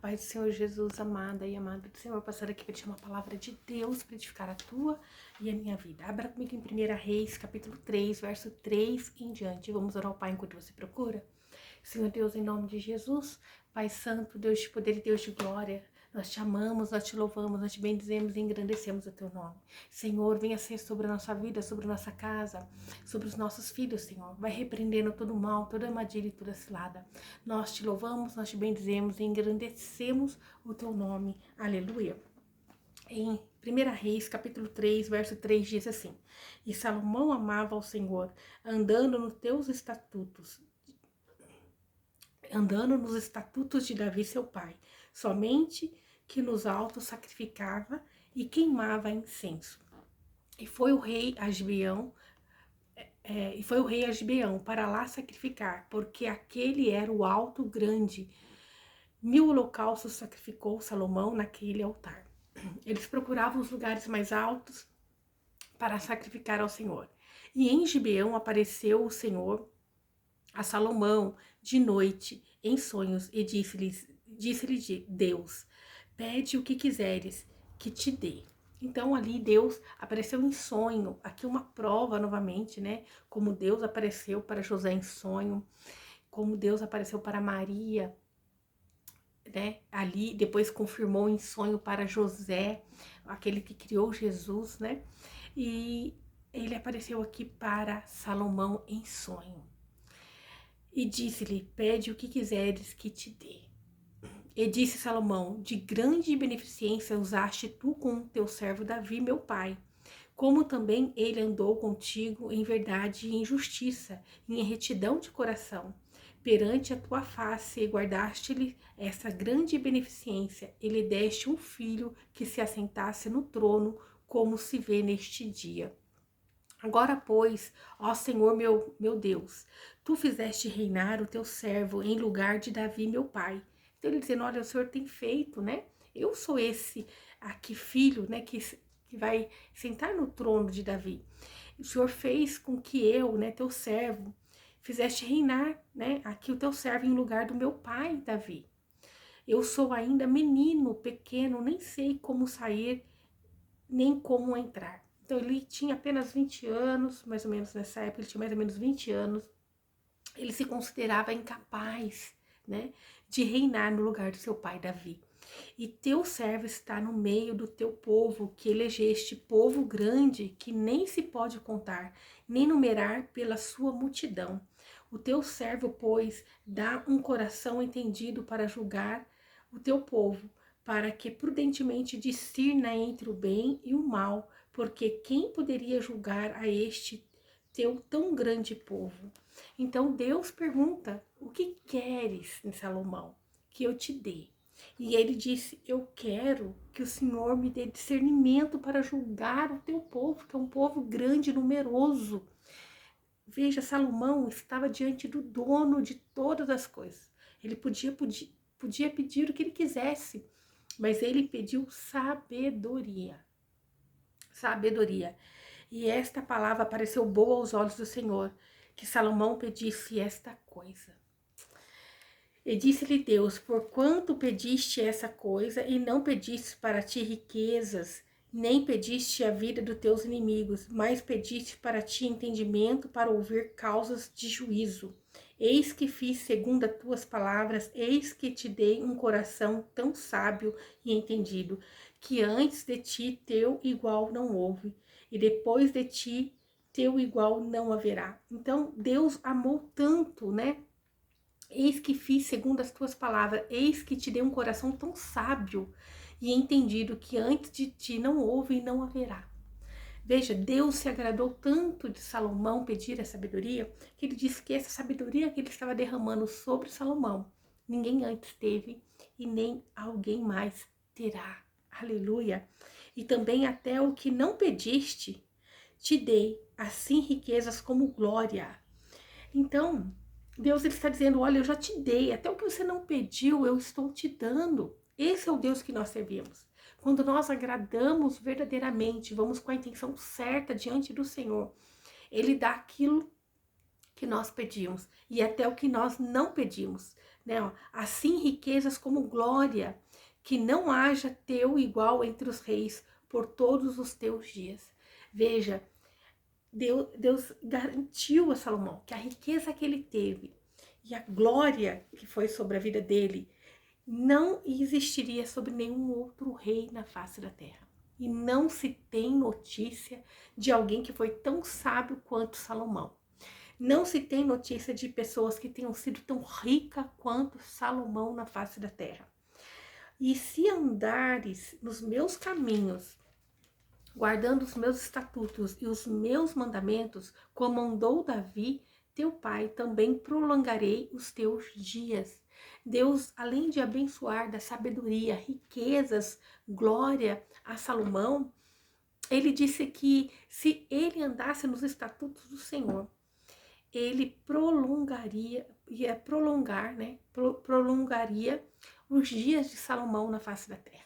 paz do Senhor Jesus, amada e amado do Senhor, passando aqui para te uma palavra de Deus para edificar a tua e a minha vida. Abra comigo em 1 Reis, capítulo 3, verso 3 em diante. Vamos orar ao Pai enquanto você procura? Senhor Deus, em nome de Jesus, Pai Santo, Deus de poder e Deus de glória, nós te amamos, nós te louvamos, nós te bendizemos e engrandecemos o teu nome. Senhor, venha ser sobre a nossa vida, sobre a nossa casa, sobre os nossos filhos, Senhor. Vai repreendendo todo o mal, toda armadilha e toda cilada. Nós te louvamos, nós te bendizemos e engrandecemos o teu nome. Aleluia. Em 1 Reis, capítulo 3, verso 3, diz assim: E Salomão amava ao Senhor, andando nos teus estatutos, andando nos estatutos de Davi seu pai, somente que nos altos sacrificava e queimava incenso. E foi o rei a Gibeão, para lá sacrificar, porque aquele era o alto grande. 1000 holocaustos sacrificou Salomão naquele altar. Eles procuravam os lugares mais altos para sacrificar ao Senhor. E em Gibeão apareceu o Senhor a Salomão de noite em sonhos e disse-lhe Deus: pede o que quiseres que te dê. Então ali Deus apareceu em sonho, aqui uma prova novamente, né? Como Deus apareceu para José em sonho, como Deus apareceu para Maria, né? Ali depois confirmou em sonho para José, aquele que criou Jesus, né? E ele apareceu aqui para Salomão em sonho. E disse-lhe, pede o que quiseres que te dê. E disse Salomão, de grande beneficência usaste tu com o teu servo Davi, meu pai, como também ele andou contigo em verdade e em justiça, e em retidão de coração, perante a tua face, e guardaste-lhe essa grande beneficência, e lhe deste um filho que se assentasse no trono, como se vê neste dia. Agora, pois, ó Senhor meu Deus, tu fizeste reinar o teu servo em lugar de Davi, meu pai. Então ele dizendo, olha, o Senhor tem feito, né? Eu sou esse aqui filho, né, que vai sentar no trono de Davi. O Senhor fez com que eu, né, teu servo, fizeste reinar, né, aqui o teu servo em lugar do meu pai, Davi. Eu sou ainda menino, pequeno, nem sei como sair, nem como entrar. Então ele tinha apenas 20 anos, mais ou menos nessa época, ele tinha mais ou menos 20 anos. Ele se considerava incapaz, né, de reinar no lugar do seu pai Davi. E teu servo está no meio do teu povo, que elegeste, povo grande, que nem se pode contar, nem numerar pela sua multidão. O teu servo, pois, dá um coração entendido para julgar o teu povo, para que prudentemente discirna entre o bem e o mal, porque quem poderia julgar a este teu tão grande povo? Então Deus pergunta, o que queres, Salomão, que eu te dê? E ele disse, eu quero que o Senhor me dê discernimento para julgar o teu povo, que é um povo grande e numeroso. Veja, Salomão estava diante do dono de todas as coisas. Ele podia pedir o que ele quisesse, mas ele pediu sabedoria. Sabedoria. E esta palavra pareceu boa aos olhos do Senhor, que Salomão pedisse esta coisa. E disse-lhe Deus, porquanto pediste essa coisa, e não pediste para ti riquezas, nem pediste a vida dos teus inimigos, mas pediste para ti entendimento para ouvir causas de juízo. Eis que fiz segundo as tuas palavras, eis que te dei um coração tão sábio e entendido, que antes de ti teu igual não houve, e depois de ti teu igual não haverá. Então Deus amou tanto, né? Eis que fiz segundo as tuas palavras, eis que te dei um coração tão sábio e entendido, que antes de ti não houve e não haverá. Veja, Deus se agradou tanto de Salomão pedir a sabedoria, que ele disse que essa sabedoria que ele estava derramando sobre Salomão, ninguém antes teve e nem alguém mais terá. Aleluia! E também até o que não pediste, te dei, assim riquezas como glória. Então, Deus ele está dizendo, olha, eu já te dei, até o que você não pediu, eu estou te dando. Esse é o Deus que nós servimos. Quando nós agradamos verdadeiramente, vamos com a intenção certa diante do Senhor, Ele dá aquilo que nós pedimos e até o que nós não pedimos. né? Ó, assim riquezas como glória, que não haja teu igual entre os reis por todos os teus dias. Veja, Deus garantiu a Salomão que a riqueza que ele teve e a glória que foi sobre a vida dele não existiria sobre nenhum outro rei na face da terra. E não se tem notícia de alguém que foi tão sábio quanto Salomão. Não se tem notícia de pessoas que tenham sido tão ricas quanto Salomão na face da terra. E se andares nos meus caminhos, guardando os meus estatutos e os meus mandamentos, como andou Davi, teu pai, também prolongarei os teus dias. Deus, além de abençoar da sabedoria, riquezas, glória a Salomão, ele disse que se ele andasse nos estatutos do Senhor, ele ia prolongar, né? Prolongaria os dias de Salomão na face da terra.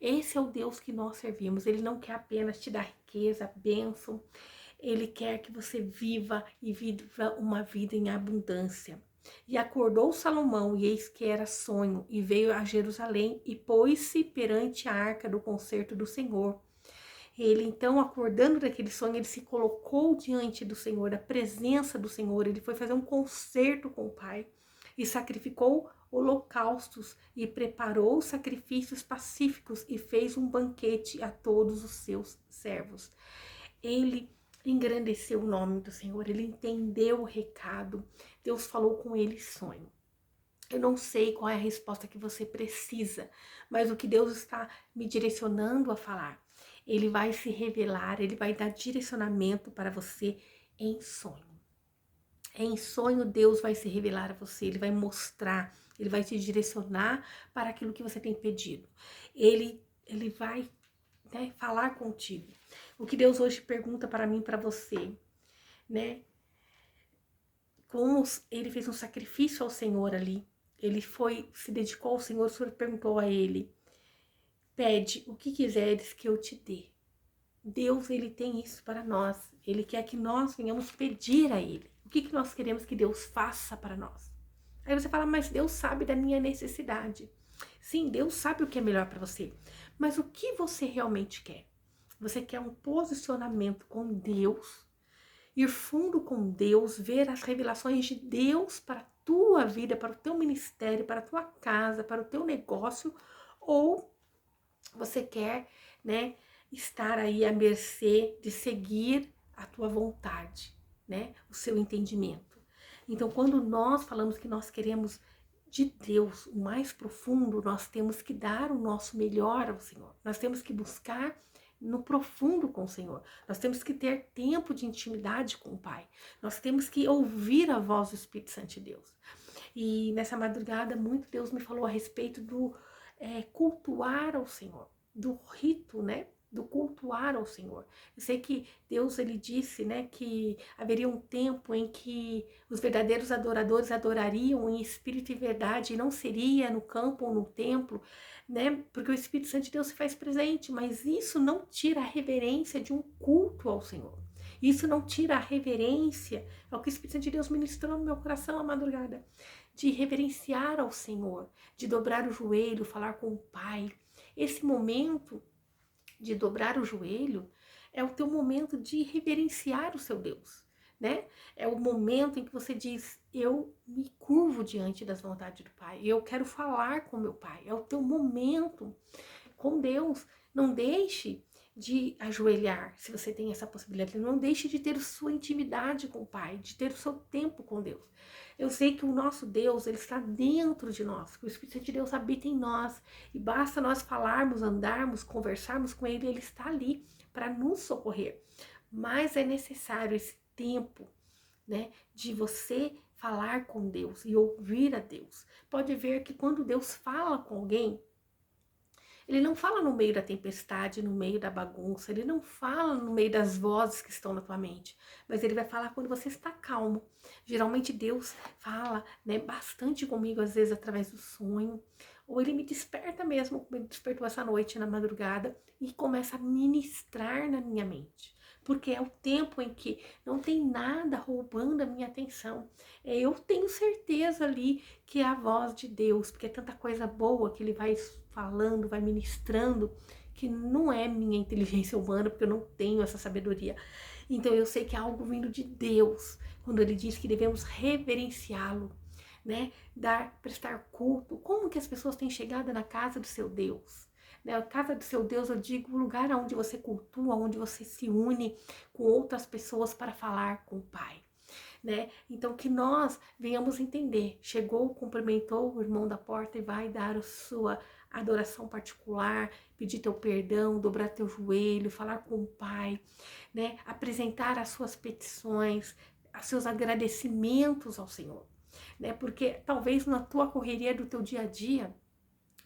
Esse é o Deus que nós servimos. Ele não quer apenas te dar riqueza, bênção. Ele quer que você viva e viva uma vida em abundância. E acordou Salomão, e eis que era sonho, e veio a Jerusalém, e pôs-se perante a arca do concerto do Senhor. Ele, então, acordando daquele sonho, ele se colocou diante do Senhor, da presença do Senhor. Ele foi fazer um concerto com o Pai e sacrificou holocaustos e preparou sacrifícios pacíficos e fez um banquete a todos os seus servos. Ele engrandeceu o nome do Senhor, ele entendeu o recado. Deus falou com ele em sonho. Eu não sei qual é a resposta que você precisa, mas o que Deus está me direcionando a falar, ele vai se revelar, ele vai dar direcionamento para você em sonho. Em sonho, Deus vai se revelar a você, ele vai mostrar, ele vai te direcionar para aquilo que você tem pedido. Ele vai, né, falar contigo. O que Deus hoje pergunta para mim, para você, né? Como ele fez um sacrifício ao Senhor ali, ele se dedicou ao Senhor, o Senhor perguntou a ele, pede o que quiseres que eu te dê. Deus, ele tem isso para nós, ele quer que nós venhamos pedir a ele. O que nós queremos que Deus faça para nós? Aí você fala, mas Deus sabe da minha necessidade. Sim, Deus sabe o que é melhor para você, mas o que você realmente quer? Você quer um posicionamento com Deus, ir fundo com Deus, ver as revelações de Deus para a tua vida, para o teu ministério, para a tua casa, para o teu negócio, ou você quer, né, estar aí à mercê de seguir a tua vontade, né, o seu entendimento. Então, quando nós falamos que nós queremos de Deus, o mais profundo, nós temos que dar o nosso melhor ao Senhor. Nós temos que buscar no profundo com o Senhor. Nós temos que ter tempo de intimidade com o Pai. Nós temos que ouvir a voz do Espírito Santo de Deus. E nessa madrugada, muito Deus me falou a respeito do cultuar ao Senhor, do rito, né? Do cultuar ao Senhor. Eu sei que Deus, ele disse, né, que haveria um tempo em que os verdadeiros adoradores adorariam em espírito e verdade, e não seria no campo ou no templo, né, porque o Espírito Santo de Deus se faz presente, mas isso não tira a reverência de um culto ao Senhor. Isso não tira a reverência, é o que o Espírito Santo de Deus ministrou no meu coração à madrugada, de reverenciar ao Senhor, de dobrar o joelho, falar com o Pai. Esse momento de dobrar o joelho é o teu momento de reverenciar o seu Deus, né? É o momento em que você diz, eu me curvo diante das vontades do Pai, eu quero falar com meu Pai. É o teu momento com Deus. Não deixe de ajoelhar, se você tem essa possibilidade. Não deixe de ter sua intimidade com o Pai, de ter o seu tempo com Deus. Eu sei que o nosso Deus, ele está dentro de nós, que o Espírito Santo de Deus habita em nós, e basta nós falarmos, andarmos, conversarmos com ele, ele está ali para nos socorrer. Mas é necessário esse tempo, né, de você falar com Deus e ouvir a Deus. Pode ver que quando Deus fala com alguém, ele não fala no meio da tempestade, no meio da bagunça, ele não fala no meio das vozes que estão na tua mente, mas ele vai falar quando você está calmo. Geralmente Deus fala, né, bastante comigo, às vezes através do sonho, ou ele me desperta mesmo, como ele despertou essa noite na madrugada, e começa a ministrar na minha mente. porque é o tempo em que não tem nada roubando a minha atenção. Eu tenho certeza ali que é a voz de Deus, porque é tanta coisa boa que ele vai falando, vai ministrando, que não é minha inteligência humana, porque eu não tenho essa sabedoria. Então eu sei que é algo vindo de Deus, quando ele diz que devemos reverenciá-lo, né? Prestar culto. Como que as pessoas têm chegado na casa do seu Deus? Né? A casa do seu Deus, eu digo, o lugar onde você cultua, onde você se une com outras pessoas para falar com o Pai. Né? Então que nós venhamos entender. Chegou, cumprimentou o irmão da porta e vai dar a sua adoração particular, pedir teu perdão, dobrar teu joelho, falar com o Pai, né? Apresentar as suas petições, os seus agradecimentos ao Senhor, né? Porque talvez na tua correria do teu dia a dia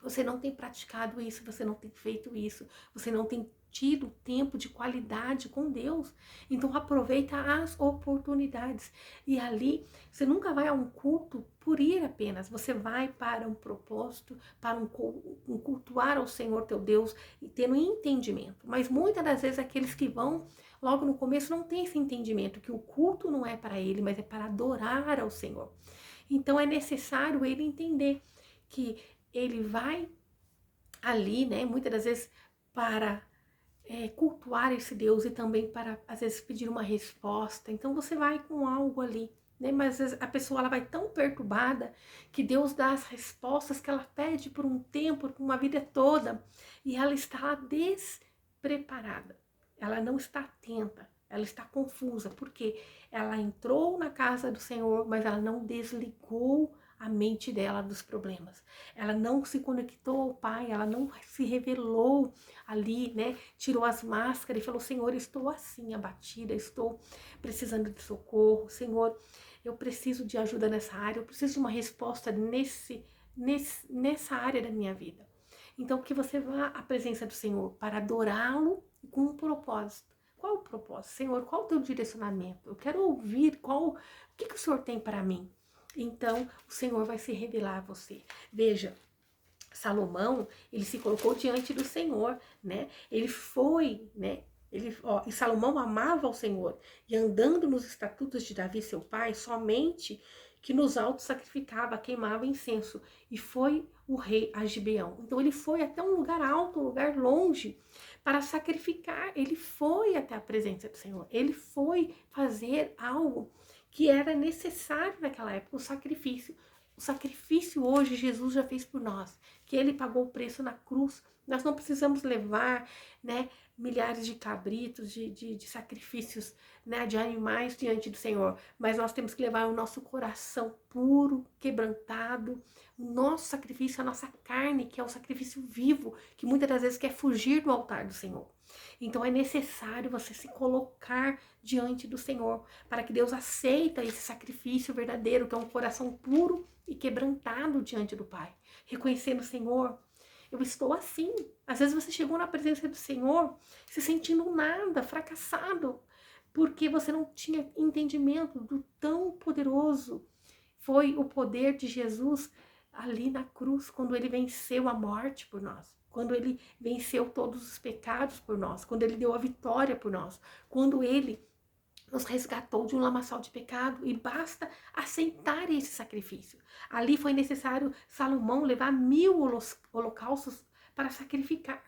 você não tem praticado isso, você não tem feito isso, você não tem tido tempo de qualidade com Deus. Então aproveita as oportunidades. E ali, você nunca vai a um culto por ir apenas. Você vai para um propósito, para um cultuar ao Senhor teu Deus e tendo entendimento. Mas muitas das vezes aqueles que vão logo no começo não têm esse entendimento, que o culto não é para ele, mas é para adorar ao Senhor. Então é necessário ele entender que ele vai ali, né, muitas das vezes para cultuar esse Deus e também para, às vezes, pedir uma resposta. Então você vai com algo ali, né, mas às vezes a pessoa ela vai tão perturbada que Deus dá as respostas que ela pede por um tempo, por uma vida toda, e ela está despreparada, ela não está atenta, ela está confusa, porque ela entrou na casa do Senhor, mas ela não desligou a mente dela dos problemas. Ela não se conectou ao Pai, ela não se revelou ali, né? Tirou as máscaras e falou: Senhor, estou assim, abatida, estou precisando de socorro. Senhor, eu preciso de ajuda nessa área, eu preciso de uma resposta nessa área da minha vida. Então, que você vá à presença do Senhor para adorá-lo com um propósito. Qual o propósito? Senhor, qual o teu direcionamento? Eu quero ouvir o que o Senhor tem para mim. Então, o Senhor vai se revelar a você. Veja, Salomão, ele se colocou diante do Senhor, né? Ele foi, né? E Salomão amava ao Senhor, e andando nos estatutos de Davi, seu pai, somente que nos altos sacrificava, queimava incenso, e foi o rei a Gibeão. Então ele foi até um lugar alto, um lugar longe, para sacrificar. Ele foi até a presença do Senhor, ele foi fazer algo que era necessário naquela época, o sacrifício. O sacrifício hoje Jesus já fez por nós, que ele pagou o preço na cruz. Nós não precisamos levar, né, milhares de cabritos, de sacrifícios, né, de animais diante do Senhor, mas nós temos que levar o nosso coração puro, quebrantado, o nosso sacrifício, a nossa carne, que é o sacrifício vivo, que muitas das vezes quer fugir do altar do Senhor. Então é necessário você se colocar diante do Senhor, para que Deus aceita esse sacrifício verdadeiro, que é um coração puro e quebrantado diante do Pai. Reconhecendo: Senhor, eu estou assim. Às vezes você chegou na presença do Senhor se sentindo nada, fracassado, porque você não tinha entendimento do tão poderoso foi o poder de Jesus ali na cruz, quando ele venceu a morte por nós, quando ele venceu todos os pecados por nós, quando ele deu a vitória por nós, quando ele nos resgatou de um lamaçal de pecado, e basta aceitar esse sacrifício. Ali foi necessário Salomão levar 1000 holocaustos para sacrificar,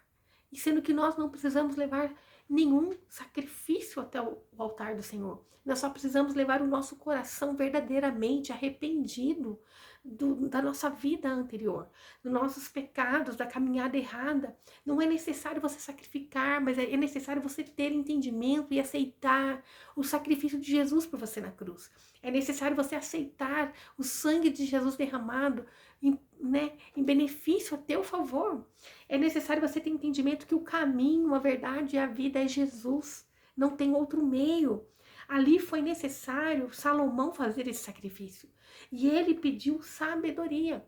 e sendo que nós não precisamos levar nenhum sacrifício até o altar do Senhor. Nós só precisamos levar o nosso coração verdadeiramente arrependido da nossa vida anterior, dos nossos pecados, da caminhada errada. Não é necessário você sacrificar, mas é necessário você ter entendimento e aceitar o sacrifício de Jesus por você na cruz. É necessário você aceitar o sangue de Jesus derramado em benefício a teu favor. É necessário você ter entendimento que o caminho, a verdade e a vida é Jesus. Não tem outro meio. Ali foi necessário Salomão fazer esse sacrifício. E ele pediu sabedoria.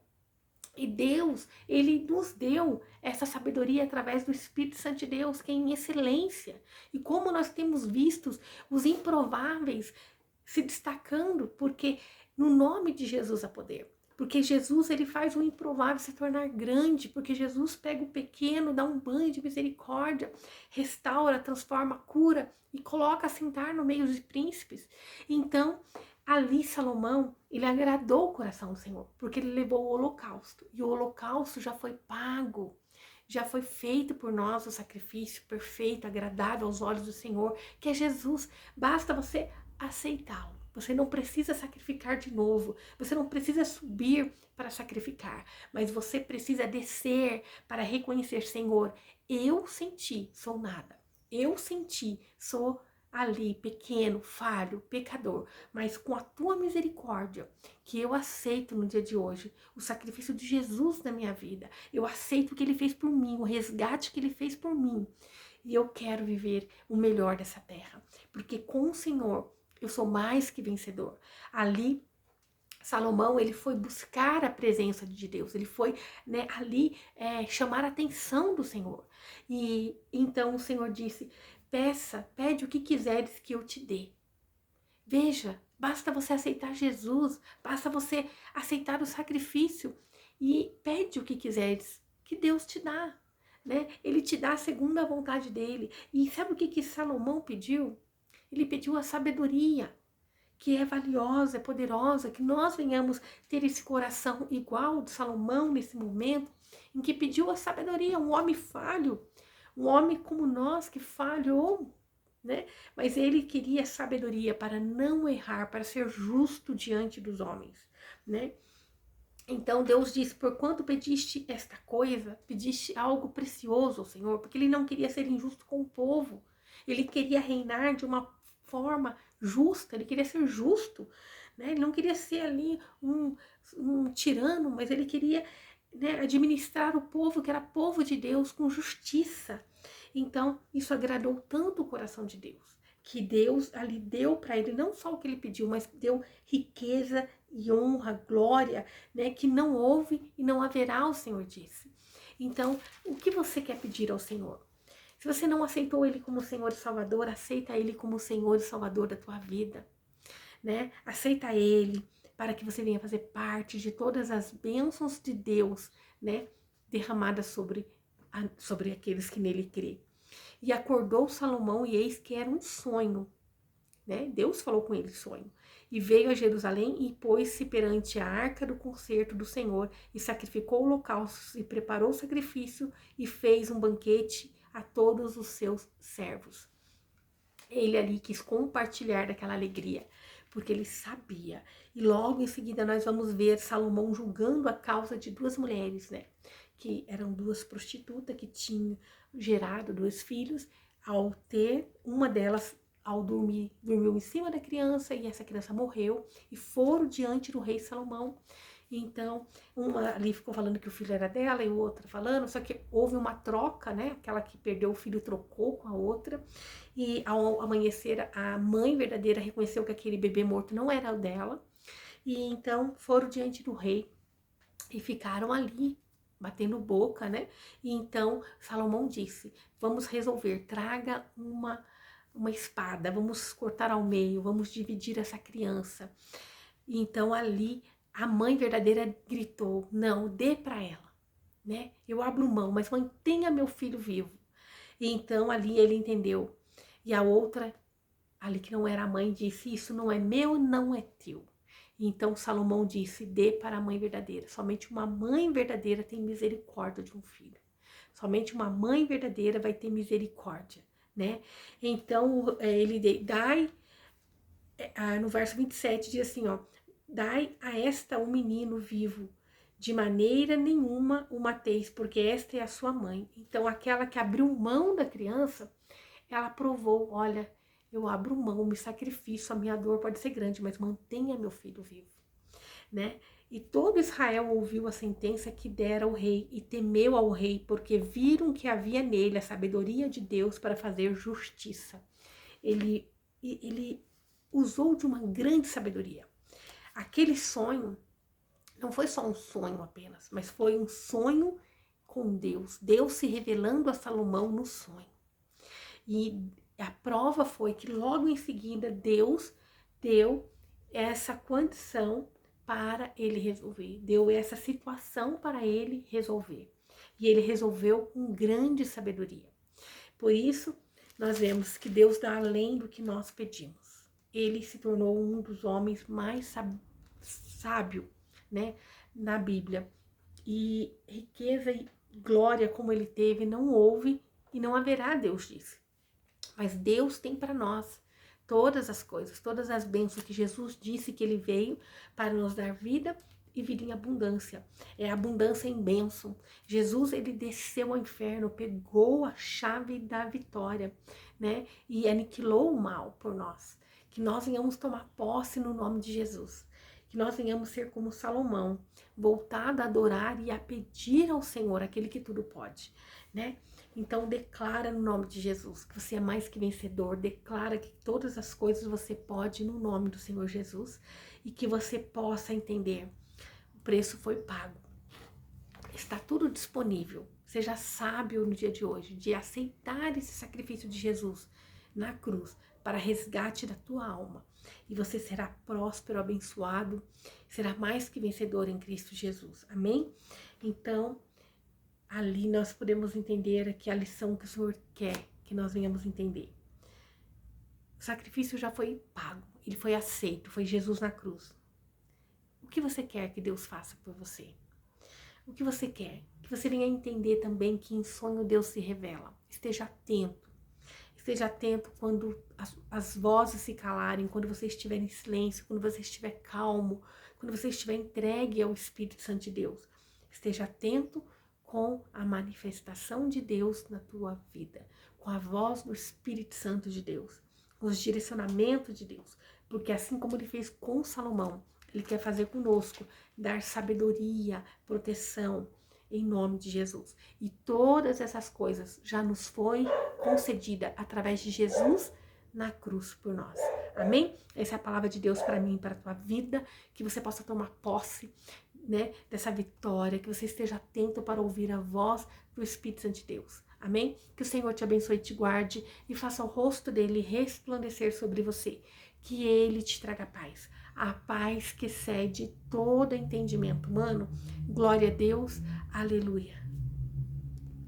E Deus, ele nos deu essa sabedoria através do Espírito Santo de Deus, que é em excelência. E como nós temos visto os improváveis se destacando, porque no nome de Jesus há poder. Porque Jesus, ele faz o improvável se tornar grande, porque Jesus pega o pequeno, dá um banho de misericórdia, restaura, transforma, cura e coloca a sentar no meio de príncipes. Então, ali Salomão, ele agradou o coração do Senhor, porque ele levou o holocausto, e o holocausto já foi pago. Já foi feito por nós o sacrifício perfeito, agradável aos olhos do Senhor, que é Jesus. Basta você aceitá-lo. Você não precisa sacrificar de novo. Você não precisa subir para sacrificar. Mas você precisa descer para reconhecer, Senhor, eu senti, sou nada. Eu senti, sou ali, pequeno, falho, pecador. Mas com a tua misericórdia, que eu aceito no dia de hoje, o sacrifício de Jesus na minha vida. Eu aceito o que ele fez por mim, o resgate que ele fez por mim. E eu quero viver o melhor dessa terra. Porque com o Senhor, eu sou mais que vencedor. Ali, Salomão, ele foi buscar a presença de Deus, ele foi, né, ali chamar a atenção do Senhor. E então o Senhor disse, pede o que quiseres que eu te dê. Veja, basta você aceitar Jesus, basta você aceitar o sacrifício e pede o que quiseres, que Deus te dá. Né? Ele te dá segundo a vontade dele. E sabe o que Salomão pediu? Ele pediu a sabedoria, que é valiosa, é poderosa, que nós venhamos ter esse coração igual ao de Salomão nesse momento, em que pediu a sabedoria, um homem falho, um homem como nós que falhou, né? Mas ele queria sabedoria para não errar, para ser justo diante dos homens, né? Então Deus disse, por quanto pediste esta coisa, pediste algo precioso ao Senhor, porque ele não queria ser injusto com o povo, ele queria reinar de uma forma justa, ele queria ser justo, né? Ele não queria ser ali um tirano, mas ele queria, né, administrar o povo, que era povo de Deus, com justiça. Então isso agradou tanto o coração de Deus, que Deus ali deu para ele não só o que ele pediu, mas deu riqueza e honra, glória, né, que não houve e não haverá, o Senhor disse. Então, o que você quer pedir ao Senhor? Se você não aceitou Ele como Senhor e Salvador, aceita Ele como Senhor e Salvador da tua vida, né? Aceita Ele para que você venha fazer parte de todas as bênçãos de Deus, né, derramadas sobre aqueles que nele crê. E acordou Salomão, e eis que era um sonho, né? Deus falou com ele em sonho. E veio a Jerusalém e pôs-se perante a arca do concerto do Senhor e sacrificou holocaustos e preparou o sacrifício e fez um banquete a todos os seus servos. Ele ali quis compartilhar daquela alegria, porque ele sabia. E logo em seguida nós vamos ver Salomão julgando a causa de duas mulheres, né? Que eram duas prostitutas que tinham gerado dois filhos. Ao ter uma delas, ao dormir, dormiu em cima da criança e essa criança morreu, e foram diante do rei Salomão. Então, uma ali ficou falando que o filho era dela e o outro falando, só que houve uma troca, né? Aquela que perdeu o filho trocou com a outra, e ao amanhecer a mãe verdadeira reconheceu que aquele bebê morto não era o dela, e então foram diante do rei e ficaram ali batendo boca, né? E então Salomão disse, vamos resolver, traga uma espada, vamos cortar ao meio, vamos dividir essa criança. E então ali a mãe verdadeira gritou, não, dê para ela, né? Eu abro mão, mas mantenha meu filho vivo. E então ali ele entendeu. E a outra, ali que não era a mãe, disse, isso não é meu, não é teu. E então Salomão disse, dê para a mãe verdadeira. Somente uma mãe verdadeira tem misericórdia de um filho. Somente uma mãe verdadeira vai ter misericórdia, né? Então ele dai, no verso 27 diz assim, ó, dai a esta um menino vivo, de maneira nenhuma o mateis, porque esta é a sua mãe. Então aquela que abriu mão da criança, ela provou, olha, eu abro mão, me sacrifício, a minha dor pode ser grande, mas mantenha meu filho vivo, né? E todo Israel ouviu a sentença que dera o rei e temeu ao rei, porque viram que havia nele a sabedoria de Deus para fazer justiça. Ele usou de uma grande sabedoria. Aquele sonho não foi só um sonho apenas, mas foi um sonho com Deus. Deus se revelando a Salomão no sonho. E a prova foi que logo em seguida Deus deu essa condição para ele resolver, deu essa situação para ele resolver. E ele resolveu com grande sabedoria. Por isso, nós vemos que Deus dá além do que nós pedimos. Ele se tornou um dos homens mais sábio, né, na Bíblia. E riqueza e glória como ele teve, não houve e não haverá, Deus disse. Mas Deus tem para nós todas as coisas, todas as bênçãos que Jesus disse que ele veio para nos dar vida e vida em abundância. É abundância em bênção. Jesus, ele desceu ao inferno, pegou a chave da vitória, né? E aniquilou o mal por nós. Que nós venhamos tomar posse no nome de Jesus. Que nós venhamos ser como Salomão, voltado a adorar e a pedir ao Senhor, aquele que tudo pode, né? Então declara no nome de Jesus que você é mais que vencedor, declara que todas as coisas você pode no nome do Senhor Jesus e que você possa entender, o preço foi pago, está tudo disponível. Seja sábio no dia de hoje, de aceitar esse sacrifício de Jesus na cruz para resgate da tua alma. E você será próspero, abençoado, será mais que vencedor em Cristo Jesus. Amém? Então, ali nós podemos entender aqui a lição que o Senhor quer que nós venhamos entender. O sacrifício já foi pago, ele foi aceito, foi Jesus na cruz. O que você quer que Deus faça por você? O que você quer? Que você venha entender também que em sonho Deus se revela. Esteja atento. Esteja atento quando as vozes se calarem, quando você estiver em silêncio, quando você estiver calmo, quando você estiver entregue ao Espírito Santo de Deus. Esteja atento com a manifestação de Deus na tua vida, com a voz do Espírito Santo de Deus, com os direcionamentos de Deus, porque assim como ele fez com Salomão, ele quer fazer conosco, dar sabedoria, proteção, em nome de Jesus. E todas essas coisas já nos foi concedida através de Jesus na cruz por nós. Amém? Essa é a palavra de Deus para mim, para a tua vida, que você possa tomar posse, né, dessa vitória, que você esteja atento para ouvir a voz do Espírito Santo de Deus. Amém? Que o Senhor te abençoe e te guarde e faça o rosto dele resplandecer sobre você. Que ele te traga paz. A paz que excede todo entendimento humano. Glória a Deus. Aleluia.